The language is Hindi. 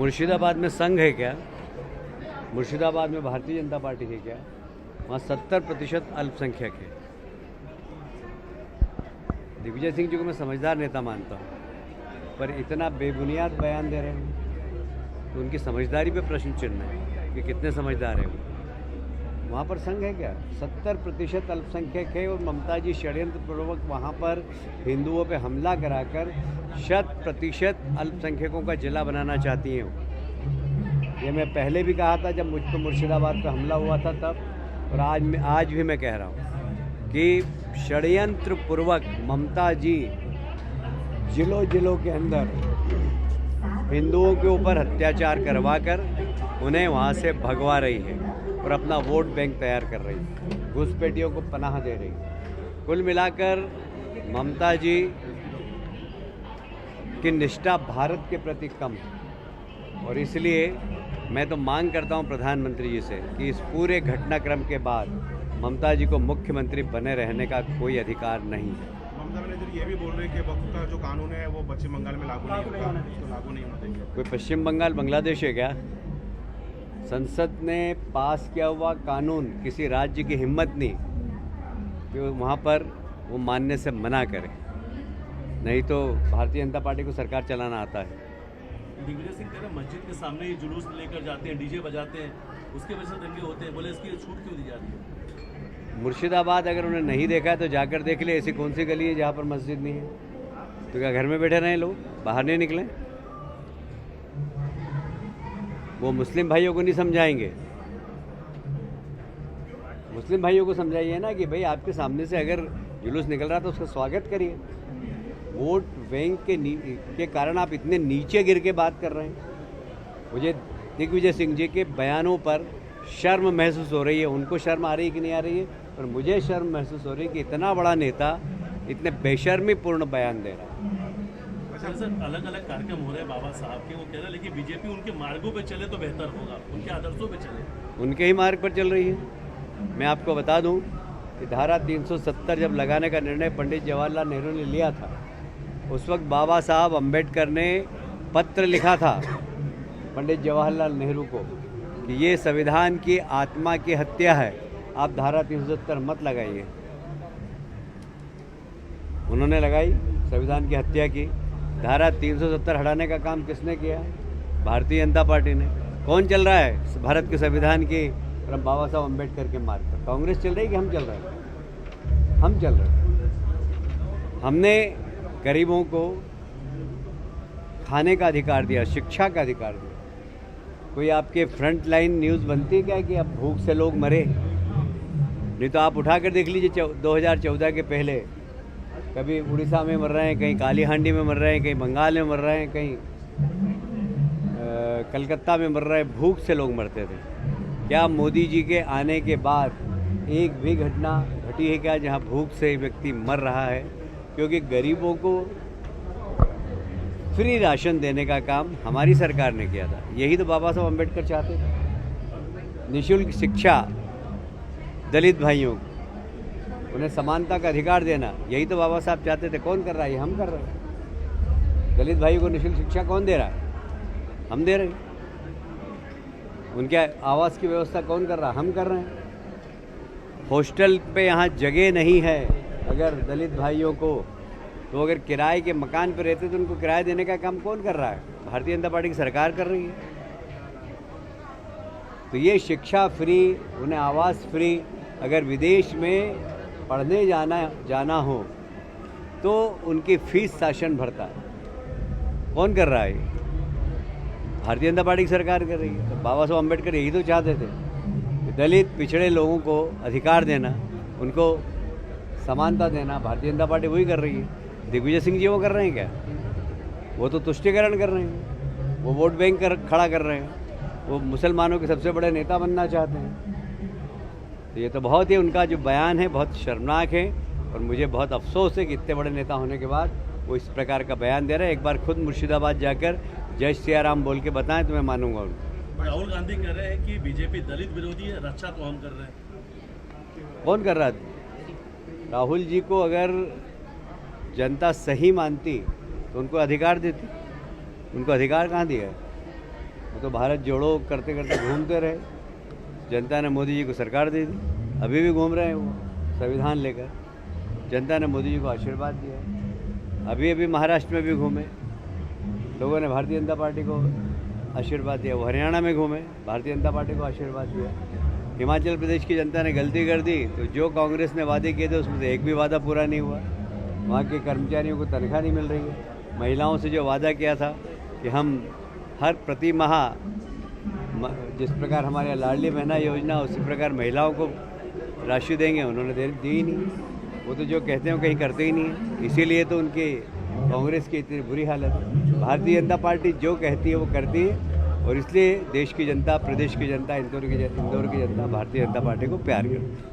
मुर्शिदाबाद में संघ है क्या? मुर्शिदाबाद में भारतीय जनता पार्टी है क्या? वहाँ 70% अल्पसंख्यक है। दिग्विजय सिंह जी को मैं समझदार नेता मानता हूँ, पर इतना बेबुनियाद बयान दे रहे हैं तो उनकी समझदारी पे प्रश्न चिन्ह है कि कितने समझदार हैं वो। वहाँ पर संघ है क्या? 70% अल्पसंख्यक है और ममता जी षड्यंत्रपूर्वक वहाँ पर हिंदुओं पे हमला कराकर 100% अल्पसंख्यकों का जिला बनाना चाहती हैं। ये मैं पहले भी कहा था जब मुझ पर मुर्शिदाबाद पे हमला हुआ था तब, और आज भी मैं कह रहा हूँ कि षड्यंत्रपूर्वक ममता जी जिलों के अंदर हिंदुओं के ऊपर अत्याचार करवाकर उन्हें वहाँ से भगवा रही है और अपना वोट बैंक तैयार कर रही है, घुसपैठियों को पनाह दे रही है। कुल मिलाकर ममता जी की निष्ठा भारत के प्रति कम है और इसलिए मैं तो मांग करता हूं प्रधानमंत्री जी से कि इस पूरे घटनाक्रम के बाद ममता जी को मुख्यमंत्री बने रहने का कोई अधिकार नहीं है। ममता बनर्जी ये भी बोल रहे हैं कि वक्त का जो कानून है वो पश्चिम बंगाल में लागू नहीं होगा, उसको लागू नहीं होना चाहिए। कोई पश्चिम बंगाल बांग्लादेश है क्या? संसद ने पास किया हुआ कानून किसी राज्य की हिम्मत नहीं कि वहाँ पर वो मानने से मना करे, नहीं तो भारतीय जनता पार्टी को सरकार चलाना आता है। दिग्विजय सिंह कह रहे हैं मस्जिद के सामने ही जुलूस लेकर जाते हैं, डीजे बजाते हैं, उसके वजह से दंगे होते हैं, बोले इसकी छूट क्यों दी जा रही है? मुर्शिदाबाद अगर उन्हें नहीं देखा है तो जाकर देख ले, ऐसी कौन सी गली है जहाँ पर मस्जिद नहीं है? तो क्या घर में बैठे रहें लोग, बाहर नहीं निकलें? वो मुस्लिम भाइयों को नहीं समझाएंगे? मुस्लिम भाइयों को समझाइए ना कि भाई आपके सामने से अगर जुलूस निकल रहा है तो उसका स्वागत करिए। वोट बैंक के कारण आप इतने नीचे गिर के बात कर रहे हैं। मुझे दिग्विजय सिंह जी के बयानों पर शर्म महसूस हो रही है। उनको शर्म आ रही है कि नहीं आ रही है, पर मुझे शर्म महसूस हो रही है कि इतना बड़ा नेता इतने बेशर्मीपूर्ण बयान दे रहा है। सर अलग अलग कार्यक्रम हो रहे हैं बाबा साहब के, वो कह रहे हैं लेकिन बीजेपी उनके मार्गों पे चले तो बेहतर होगा, उनके आदर्शों पे चले। उनके ही मार्ग पर चल रही है। मैं आपको बता दूं कि धारा 370 जब लगाने का निर्णय पंडित जवाहरलाल नेहरू ने लिया था, उस वक्त बाबा साहब अम्बेडकर ने पत्र लिखा था पंडित जवाहरलाल नेहरू को कि ये संविधान की आत्मा की हत्या है, आप धारा 370 मत लगाइए। उन्होंने लगाई, संविधान की हत्या की। धारा 370 हटाने का काम किसने किया? भारतीय जनता पार्टी ने। कौन चल रहा है भारत के संविधान की और बाबा साहब अम्बेडकर के मार्ग पर? कांग्रेस चल रही है कि हम चल रहे हैं? हम चल रहे हैं। हमने गरीबों को खाने का अधिकार दिया, शिक्षा का अधिकार दिया। कोई आपके फ्रंट लाइन न्यूज़ बनती है क्या कि अब भूख से लोग मरे? नहीं तो आप उठा कर देख लीजिए 2014 के पहले कभी उड़ीसा में मर रहे हैं, कहीं काली हांडी में मर रहे हैं, कहीं बंगाल में मर रहे हैं, कहीं कलकत्ता में मर रहे हैं। भूख से लोग मरते थे। क्या मोदी जी के आने के बाद एक भी घटना घटी है क्या जहां भूख से व्यक्ति मर रहा है? क्योंकि गरीबों को फ्री राशन देने का काम हमारी सरकार ने किया था। यही तो बाबा साहब अम्बेडकर चाहते थे। निःशुल्क शिक्षा दलित भाइयों को, उन्हें समानता का अधिकार देना, यही तो बाबा साहब चाहते थे। कौन कर रहा है? हम कर रहे हैं। दलित भाइयों को निःशुल्क शिक्षा कौन दे रहा है? हम दे रहे हैं। उनके आवास की व्यवस्था कौन कर रहा है? हम कर रहे हैं। हॉस्टल पे यहाँ जगह नहीं है अगर दलित भाइयों को, तो अगर किराए के मकान पर रहते तो उनको किराया देने का काम कौन कर रहा है? भारतीय जनता पार्टी की सरकार कर रही है। तो ये शिक्षा फ्री, उन्हें आवास फ्री, अगर विदेश में पढ़ने जाना हो तो उनकी फीस शासन भरता है। कौन कर रहा है? भारतीय जनता पार्टी की सरकार कर रही है। तो बाबा साहब अम्बेडकर यही तो चाहते थे कि दलित पिछड़े लोगों को अधिकार देना, उनको समानता देना। भारतीय जनता पार्टी वही कर रही है। दिग्विजय सिंह जी वो कर रहे हैं क्या? वो तो तुष्टीकरण कर रहे हैं, वो वोट बैंक खड़ा कर रहे हैं, वो मुसलमानों के सबसे बड़े नेता बनना चाहते हैं। तो ये तो बहुत ही, उनका जो बयान है बहुत शर्मनाक है और मुझे बहुत अफसोस है कि इतने बड़े नेता होने के बाद वो इस प्रकार का बयान दे रहे हैं। एक बार खुद मुर्शिदाबाद जाकर जय सिया राम बोल के बताएं तो मैं मानूंगा उनको। राहुल गांधी कह रहे हैं कि बीजेपी दलित विरोधी है, रक्षा तो हम कर रहे हैं। कौन कर रहा था? राहुल जी को अगर जनता सही मानती तो उनको अधिकार देती। उनको अधिकार कहाँ दिया है? वो तो भारत जोड़ो करते करते घूमते रहे। जनता ने मोदी जी को सरकार दे दी, अभी भी घूम रहे हैं वो संविधान लेकर। जनता ने मोदी जी को आशीर्वाद दिया है। अभी अभी महाराष्ट्र में भी घूमे, लोगों ने भारतीय जनता पार्टी को आशीर्वाद दिया। वो हरियाणा में घूमे, भारतीय जनता पार्टी को आशीर्वाद दिया। हिमाचल प्रदेश की जनता ने गलती कर दी, तो जो कांग्रेस ने वादे किए थे उसमें से एक भी वादा पूरा नहीं हुआ। वहाँ के कर्मचारियों को तनख्वाह नहीं मिल रही है। महिलाओं से जो वादा किया था कि हम हर प्रति माह जिस प्रकार हमारे यहाँ लाडली बहना योजना उसी प्रकार महिलाओं को राशि देंगे, उन्होंने दी ही नहीं। वो तो जो कहते हैं वो कहीं करते ही नहीं है। इसीलिए तो उनकी कांग्रेस की इतनी बुरी हालत है। भारतीय जनता पार्टी जो कहती है वो करती है, और इसलिए देश की जनता, प्रदेश की जनता, इंदौर की जनता भारतीय जनता पार्टी को प्यार करती है।